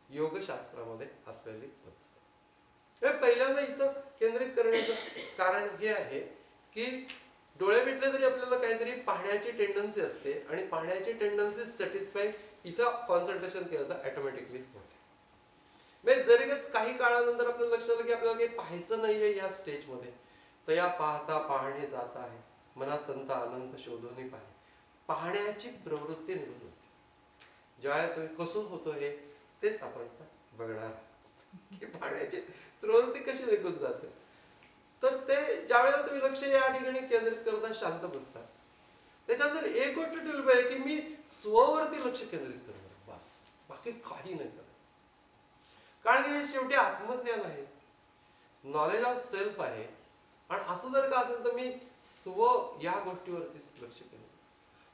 योगशास्त्रामध्ये असलेली पद्धत. पहिल्यांदा इथं केंद्रित करण्याचं कारण हे आहे की डोळे मिटले तरी आपल्याला काहीतरी पाहण्याची टेंडन्सी असते आणि पाहण्याची टेंडन्सी सॅटिस्फाय इथं कॉन्सन्ट्रेशन केलं तर ऑटोमॅटिकली होते. म्हणजे जरी काही काळानंतर आपल्याला लक्षात आलं की आपल्याला काही पाहायचं नाहीये या स्टेजमध्ये, तर या पाहता पाहणे जात आहे मना संत अनंत शोधून पाहे, पाहण्याची प्रवृत्ती निघून होते. ज्यावेळेला तुम्ही कसं होतं हे तेच आपण बघणार की पाहण्याची प्रवृत्ती कशी निघून जाते. तर ते ज्यावेळेला तुम्ही लक्ष या ठिकाणी केंद्रित करता, शांत बसता, त्याच्यानंतर एक गोष्ट ठेवली पाहिजे की मी स्ववरती लक्ष केंद्रित करणार, बस, बाकी काही नाही करत. कारण हे शेवटी आत्मज्ञान आहे, नॉलेज ऑफ सेल्फ आहे. आणि असं जर का असेल तर मी स्व या गोष्टीवरती लक्ष केंद्रित.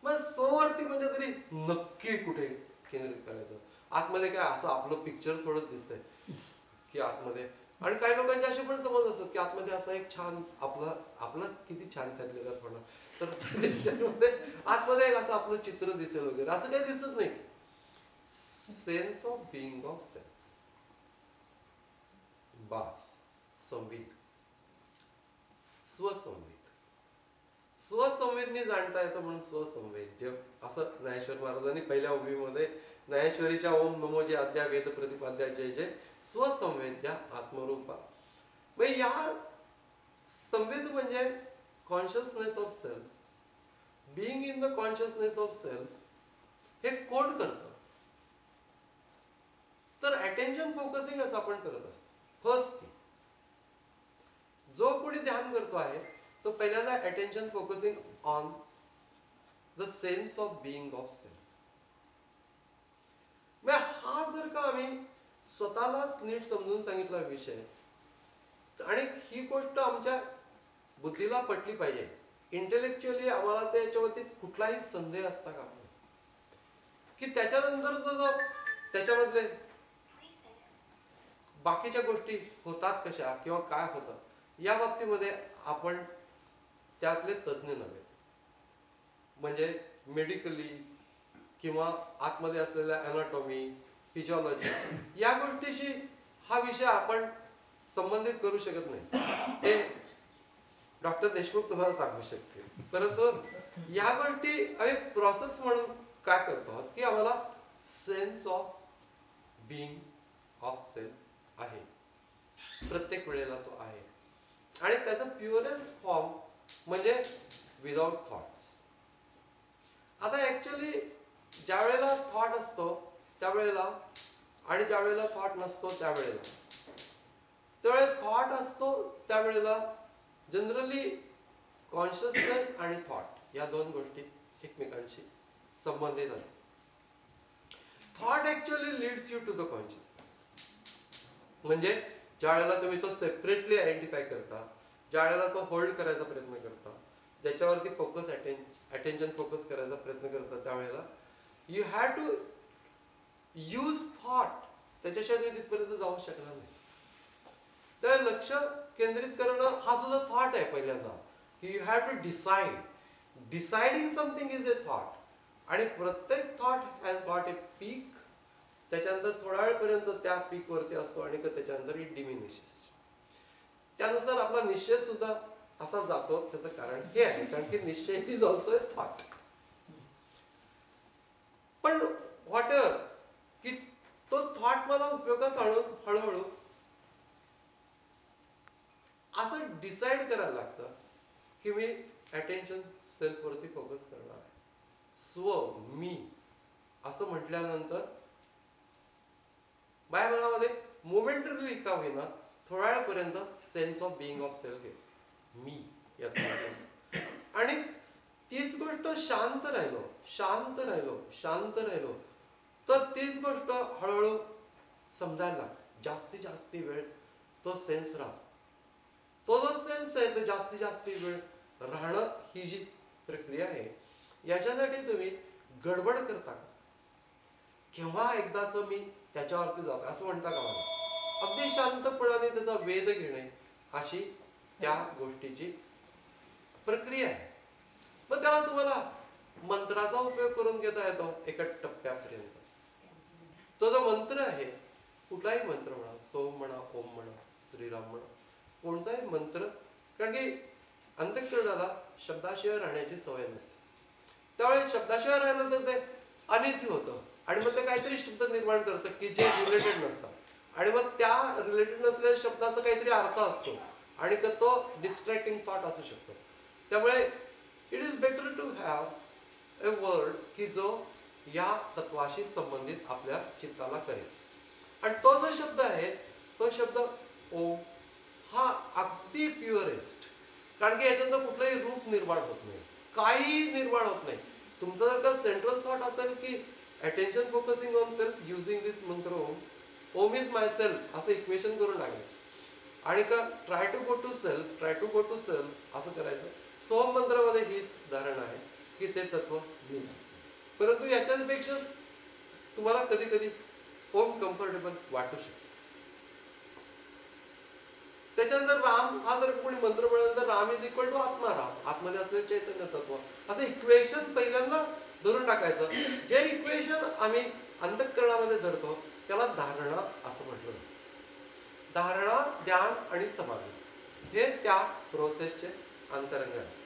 मग स्ववरती म्हणजे तरी नक्की कुठे केंद्रित करायचं? आतमध्ये काय असं आपलं पिक्चर थोडं दिसतंय की आतमध्ये, आणि काही लोकांचे असे पण समज असतात की आतमध्ये असा एक छान आपला किती छान ठरलेला थोडा, तर त्याच्यामध्ये आतमध्ये एक असं आपलं चित्र दिसेल वगैरे, असं काही दिसत नाही. Sense of being of self, बास, संवित, स्वसंवित. स्वसंवेदनी जाणता येतं म्हणून स्वसंवेद्य असं ज्ञानेश्वर महाराजांनी पहिल्या उभीमध्ये ज्ञानेश्वरीच्या ओम नमो जे अध्याय वेद प्रतिपाद्या जय जय स्वसंवेद्या आत्मरूपा. म्हणजे या संवेद म्हणजे consciousness of self, being in the consciousness of self. हे कोण करतं? तर अटेन्शन फोकसिंग असं आपण करत असतो. फर्स्ट जो कोणी ध्यान करतो आहे तो पहिल्यांदा attention focusing on the sense of being of self. हा जर का आम्ही स्वतःलाच नीट समजून सांगितला विषय, आणि ही गोष्ट आमच्या बुद्धीला पटली पाहिजे. इंटेलेक्च्युअली आम्हाला त्याच्यावरती कुठलाही संदेह असता कामा नये की त्याच्यानंतर जो त्याच्यामधले बाकीच्या गोष्टी होतात कशा किंवा काय होतं या बाबतीमध्ये आपण त्यातले तज्ज्ञ नव्हे. म्हणजे मेडिकली किंवा आतमध्ये असलेल्या अॅनाटॉमी, फिजिओलॉजी या गोष्टीशी हा विषय आपण संबंधित करू शकत नाही. ते डॉक्टर देशमुख तुम्हाला सांगू शकते. परंतु या गोष्टी आम्ही प्रोसेस म्हणून काय करतो आहोत की आम्हाला sense of being of self आहे, प्रत्येक वेळेला तो आहे. आणि त्याचा प्युअरेस्ट फॉर्म म्हणजे विदाउट थॉट्स. आता ऍक्च्युअली ज्या वेळेला थॉट असतो त्यावेळेला आणि ज्या वेळेला थॉट नसतो त्यावेळेला, त्यावेळेला थॉट असतो त्यावेळेला जनरली कॉन्शियसनेस आणि थॉट या दोन गोष्टी एकमेकांशी संबंधित असतात. Thought actually leads you to the consciousness. म्हणजे ज्या वेळेला तुम्ही तो सेपरेटली आयडेंटिफाय करता, ज्या वेळेला तो होल्ड करायचा प्रयत्न करता, ज्याच्यावरती फोकस अटेन्शन फोकस करायचा प्रयत्न करता, त्यावेळेला you have to use thought. त्याच्याशिवाय तिथपर्यंत जाऊ शकणार नाही. तर लक्ष केंद्रित करणं हा सुद्धा थॉट आहे. पहिल्यांदा you have to decide. Deciding something is a thought. आणि प्रत्येक thought has got a peak. त्याच्यानंतर थोड्या वेळपर्यंत त्या पीक वरती असतो आणि त्याच्यानंतर इट डिमिनिशेस. त्यानुसार आपला निश्चय सुद्धा असा जातो. त्याचं कारण हे आहे कारण की निश्चय इज ऑल्सो ए थॉट. पण व्हॉट एव्हर की तो थॉट मला उपयोगात आणून हळूहळू असं डिसाइड करायला लागतं की मी अटेन्शन सेल्फ वरती फोकस करणार आहे. स्व मी असं म्हटल्यानंतर माझ्या मनामध्ये मोमेंटरीली का होईना थोड्या वेळापर्यंत sense of being of self येतो. मी याचा आणि तीच गोष्ट शांत राहिलो शांत राहिलो शांत राहिलो तर तीच गोष्ट हळूहळू समजायला लागते. जास्तीत जास्त वेळ तो सेन्स राहतो. तो जो सेन्स आहे तो जास्तीत जास्त वेळ राहणं ही जी प्रक्रिया आहे याच्यासाठी तुम्ही गडबड करता का? केव्हा एकदाच मी त्याच्यावरती जातो असं म्हणता का मला? अगदी शांतपणाने त्याचा वेध घेणे अशी त्या गोष्टीची प्रक्रिया आहे. मग त्याला तुम्हाला मंत्राचा उपयोग करून घेता येतो एका टप्प्यापर्यंत. तो जो मंत्र आहे कुठलाही मंत्र म्हणा, सोम म्हणा, ओम म्हणा, श्रीराम म्हणा, कोणताही मंत्र, कारण की अंतःकरणाला शब्दाशिवाय राहण्याची सवय नसते. त्यामुळे शब्दाशिवाय राहिलं तर ते अनइझी होतं आणि मग ते काहीतरी शब्द निर्माण करतं की जे रिलेटेड नसतात आणि मग त्या रिलेटेड नसलेल्या शब्दाचा काहीतरी अर्थ असतो आणि तो डिस्ट्रॅक्टिंग थॉट असू शकतो. त्यामुळे it is better to have a word की जो या तत्वाशी संबंधित आपल्या चित्ताला करेल. आणि तो जो शब्द आहे तो शब्द ओम हा अगदी प्युअरेस्ट. कारण की याच्यातनं कुठलंही रूप निर्माण होत नाही, काही निर्माण होत नाही. तुमचं जर का सेंट्रल थॉट असेल की attention focusing on self using this mantra Om, Om is my self असं इक्वेशन करून टाकायचं आणि का try to go to self, try to go to self असं करायचं. सोम मंत्रामध्ये हीच धारणा आहे की ते तत्व मी. परंतु याच्यापेक्षा तुम्हाला कधी कधी ओम कम्फर्टेबल वाटू शकतो. त्याच्यानंतर राम हा जर कोणी मंत्र म्हणल्यानंतर राम इज इक्वल टू आत्मा, राम आतमध्ये असलेलं चैतन्य तत्व, असं इक्वेशन पहिल्यांदा धरून टाकायचं. जे इक्वेशन आम्ही अंतःकरणामध्ये धरतो त्याला धारणा असं म्हटलं जातं. धारणा, ध्यान आणि समाधी हे त्या प्रोसेसचे अंतरंग आहे.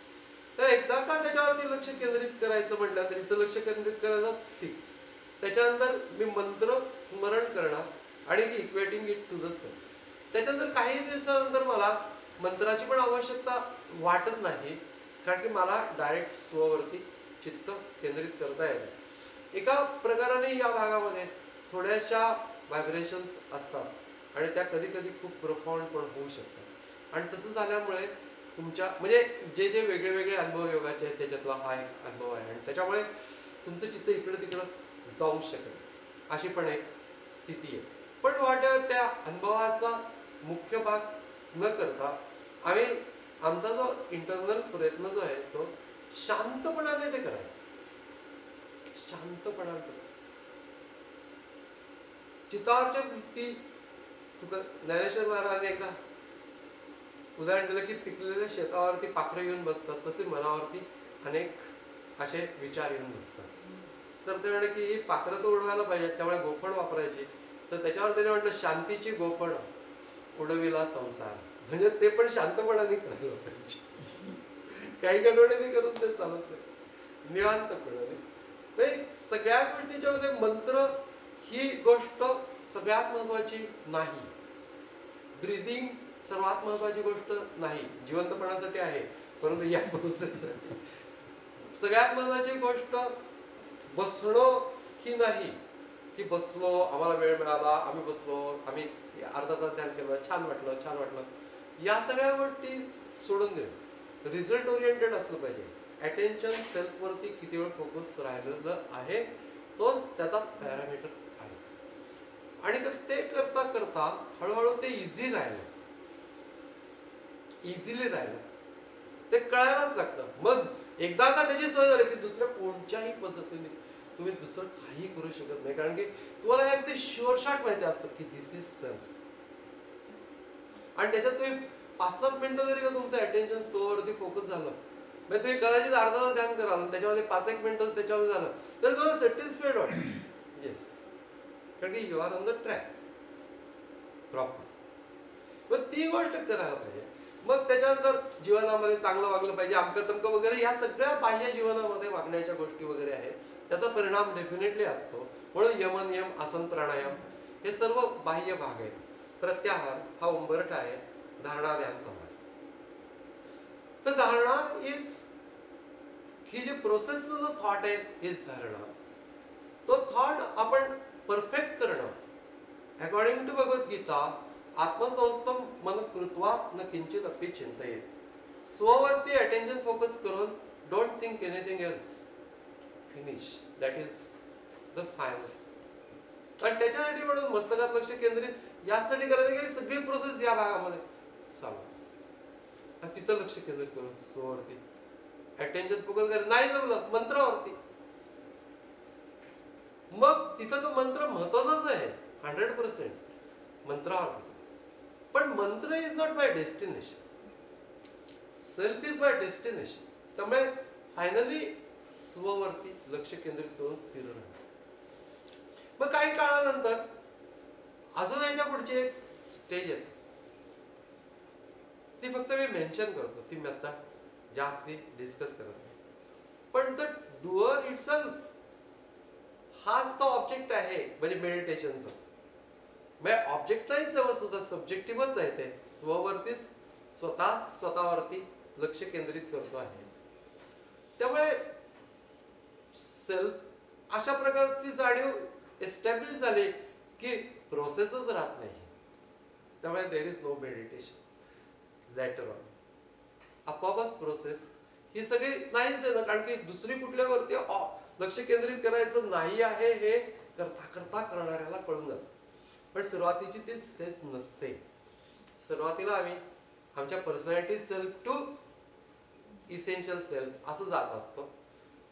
तर एकदा का त्याच्यावरती लक्ष केंद्रित करायचं म्हटलं तरी लक्ष केंद्रित करायचं फिक्स. त्याच्यानंतर मी मंत्र स्मरण करणार आणि equating it to the self. त्याच्यानंतर काही दिवसानंतर मला मंत्राची पण आवश्यकता वाटत नाही कारण की मला डायरेक्ट स्ववरती चित्त केंद्रित करता येतं. एका प्रकाराने या भागामध्ये थोड्याशा व्हायब्रेशन्स असतात आणि त्या कधी कधी खूप प्रोफाउंड पण होऊ शकतात. आणि तसं झाल्यामुळे तुमच्या म्हणजे जे जे वेगळे वेगळे अनुभव योगाचे आहेत त्याच्यातला हा एक अनुभव आहे आणि त्याच्यामुळे तुमचं चित्त इकडं तिकडं जाऊ शकत अशी पण एक स्थिती आहे. पण वाटेवर त्या अनुभवाचा मुख्य भाग न करता आम्ही आमचा जो इंटरनल प्रयत्न जो आहे तो शांतपणाने ते करायचं. शांतपणाने चित्तावरच्या वृत्ती तुका ज्ञानेश्वर महाराजांनी एकदा उदाहरण दिलं की पिकलेल्या शेतावरती पाखरं येऊन बसतात, तसे मनावरती अनेक असे विचार येऊन बसतात. तर ते म्हणे की ही पाखरं तर उडवायला पाहिजे, त्यामुळे गोफण वापरायची. तर त्याच्यावर त्याने म्हटलं शांतीची गोफण उडविला संसार. म्हणजे ते पण शांतपणाने करायला पाहिजे. काही गडबडीने करून ते चालत नाही, निवांतपणाने. म्हणजे सगळ्या गोष्टीच्या मध्ये मंत्र ही गोष्ट सगळ्यात महत्वाची नाही. ब्रीदिंग सर्वात महत्वाची गोष्ट नाही, जिवंतपणासाठी आहे, परंतु या प्रोसेससाठी सगळ्यात महत्वाची गोष्ट बसणं ही नाही. की बसलो, आम्हाला वेळ मिळाला, आम्ही बसलो, आम्ही अर्धा तास ध्यान केलं, छान वाटलं. या सगळ्या गोष्टी सोडून देऊ. रिझल्ट ओरिएंटेड असलं पाहिजे. अटेन्शन सेल्फ वरती किती वेळ फोकस राहिलेलं आहे, तोच त्याचा पॅरामीटर आहे. आणि ते करता करता हळूहळू ते इझी राहिलं, इझिली राहिलं. ते कळायलाच लागतं. मग एकदा का त्याची सवय झाली की दुसऱ्या कोणत्याही पद्धतीने तुम्ही दुसरं काही करू शकत नाही, कारण की तुम्हाला अगदी शुअर शॉट माहिती असतं की दिस इज सेल्फ. आणि त्याच्यात तुम्ही 5-7 मिनिटं जरी का तुमचं अटेन्शन सोवरती फोकस झालं, म्हणजे तुम्ही कदाचित अर्धा तास ध्यान कराल, त्याच्यामध्ये 5-1 मिनिटं त्याच्यामध्ये झालं तर तुम्हाला सॅटिस्फाईड वाटेल. येस, कारण की you are on the track proper. मग ती गोष्ट करायला पाहिजे. मग त्याच्यानंतर जीवनामध्ये चांगलं वागलं पाहिजे, अमकं तमकं वगैरे ह्या सगळ्या बाह्य जीवनामध्ये वागण्याच्या गोष्टी वगैरे आहेत, त्याचा परिणाम डेफिनेटली असतो. म्हणून यम नियम, आसन, प्राणायाम हे सर्व बाह्य भाग आहेत. प्रत्याहार हा उंबरठा आहे, धारणा, ध्यान, समाधी. तर धारणा इज ही जी प्रोसेसचा जो थॉट आहे इज धारणा. तो थॉट आपण परफेक्ट करणं अकॉर्डिंग टू भगवद्गीता, आत्मसंस्थम मन कृत्वा न किंचित अपि चिंतयेत. स्ववरती अटेन्शन फोकस करून don't think anything else. Finish. That is the final. आणि त्याच्यासाठी म्हणून मस्तकात लक्ष केंद्रित यासाठी करायचं की सगळी प्रोसेस या भागामध्ये चालू, तिथं लक्ष केंद्रित करून स्ववरती अटेन्शन फोकस करायचं. नाही जमलं मंत्रावरती, मग तिथं तो मंत्र महत्वाचाच आहे 100% मंत्रावरती. पण मंत्र is not my destination, self is my destination. त्यामुळे फायनली स्ववरती लक्ष केंद्रित करून स्थिर राहणं. मग काही काळानंतर अजून याच्या पुढची एक स्टेज येते, ती फक्त मी मेन्शन करतो, ती मी आता जास्ती डिस्कस करत नाही. पण द डुअर इटसेल्फ हाच तो ऑब्जेक्ट आहे. म्हणजे मेडिटेशनचा म्हणजे ऑब्जेक्ट नाही सुद्धा सब्जेक्टिव्हच आहे. ते स्ववरतीच स्वतःवरती लक्ष केंद्रित करतो आहे. त्यामुळे सेल्फ अशा प्रकारची जाणीव एस्टॅब्लिश झाली की प्रोसेसच राहत नाही. त्यामुळे there is no meditation later on. आपोआपच प्रोसेस ही सगळी नाहीच आहे ना, कारण की दुसरी कुठल्यावरती लक्ष केंद्रित करायचं नाही आहे हे करता करता करणाऱ्याला कळून जातं. पण सुरुवातीची ती स्टेज नसते. सुरुवातीला आम्ही आमच्या personality self to essential self असं जात असतो.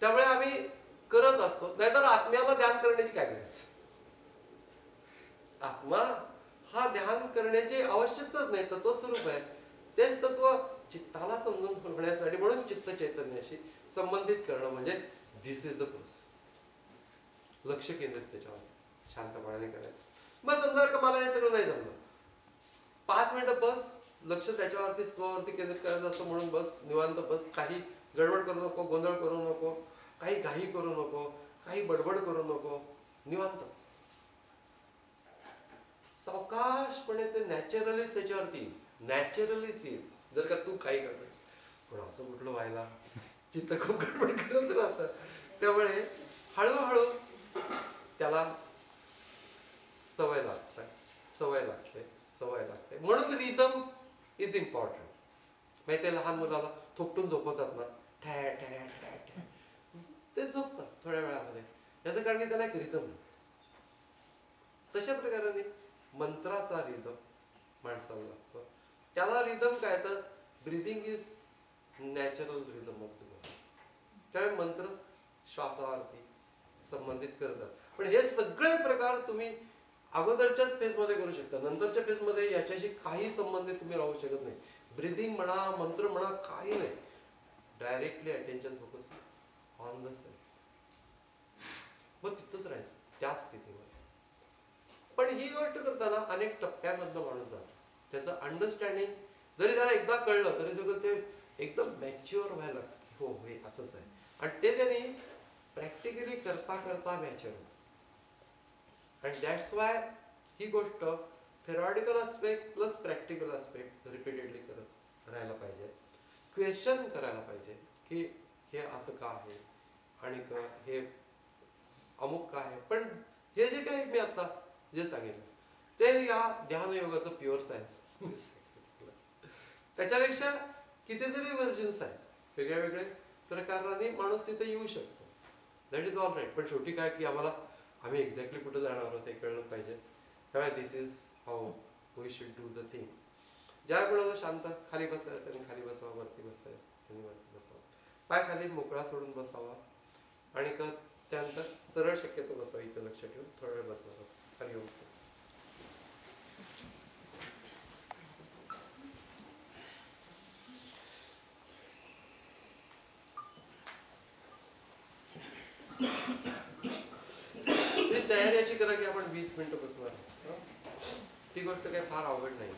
त्यामुळे आम्ही करत असतो. नाहीतर आत्म्याला ध्यान करण्याची काय गरज. आत्मा हा ध्यान करण्याची आवश्यकताच नाही, तत्वस्वरूप आहे. तेच तत्व चित्ताला समजून होण्यासाठी म्हणून चित्त चैतन्याशी संबंधित करणं म्हणजे दिस इज द प्रोसेस. लक्ष केंद्रित त्याच्यावर शांतपणाने करायचं. मग समजा का मला हे सगळं नाही जमलं, 5 मिनिटं बस, लक्ष त्याच्यावरती स्ववरती केंद्रित करायचं असतं म्हणून बस, निवांत बस. काही गडबड करू नको, गोंधळ करू नको, काही घाई करू नको, काही बडबड करू नको, निवांत सावकाशपणे ते नॅचरलीच त्याच्यावरती नॅचरलीच येईल. जर का तू काही करतो पण असं कुठलं व्हायला, चित्त खूप गडबड करत राहतं. त्यामुळे हळूहळू त्याला सवय लागते. म्हणून रिदम इज इम्पॉर्टंट. माहिती आहे, लहान मुलाला थोपटून झोपवतात ना, ठॅ ठॅ ठॅ ठॅ, ते झोपतात थोड्या वेळामध्ये. याचं कारण की त्याला एक रिदम. तशा प्रकाराने मंत्राचा रिदम माणसाला लागतो. त्याला रिदम काय तर breathing is natural rhythm of the body. त्यामुळे मंत्र श्वासावरती संबंधित करतात. पण हे सगळे प्रकार तुम्ही अगोदरच्याच फेजमध्ये करू शकता. नंतरच्या फेजमध्ये याच्याशी काही संबंधित तुम्ही राहू शकत नाही. ब्रिदिंग म्हणा, मंत्र म्हणा, काही नाही. Directly attention focus on the self. मग तिथंच राहायचं त्या स्थितीमध्ये. पण ही गोष्ट करताना अनेक टप्प्यामधनं माणूस जातो. त्याचं अंडरस्टँडिंग जरी त्याला एकदा कळलं तरी ते एकदम मॅच्युअर व्हायला लागतं. हो हे असंच आहे. आणि ते त्याने प्रॅक्टिकली करता करता मॅच्युअर होतं. आणि दॅट्स वाय ही गोष्ट theoretical aspect plus practical aspect repeatedly करत राहायला पाहिजे. क्वेश्चन करायला पाहिजे की हे असं का आहे आणि हे अमुक का आहे. पण हे जे काही मी आता जे सांगितलं ते या ध्यानयोगाचं प्युअर सायन्स. त्याच्यापेक्षा कितीतरी व्हर्जन्स आहेत. वेगळ्या वेगळे प्रकाराने माणूस तिथे येऊ शकतो. That is all right. पण शेवटी काय की आम्ही एक्झॅक्टली कुठं जाणार आहोत हे कळलं पाहिजे. त्यामुळे this is how we should do the things. ज्या कोणाला शांत खाली बसायचं त्यांनी खाली बसावं, वरती बसायचं त्यांनी वरती बसावं, पाय खाली मोकळा सोडून बसावा आणि त्यानंतर सरळ शक्यतो बसावं. इथं लक्ष ठेवून थोडा वेळ बसावं. हरिओम. तयारी अशी करा की आपण 20 मिनिटं बसणार. ती गोष्ट काही फार अवघड नाही.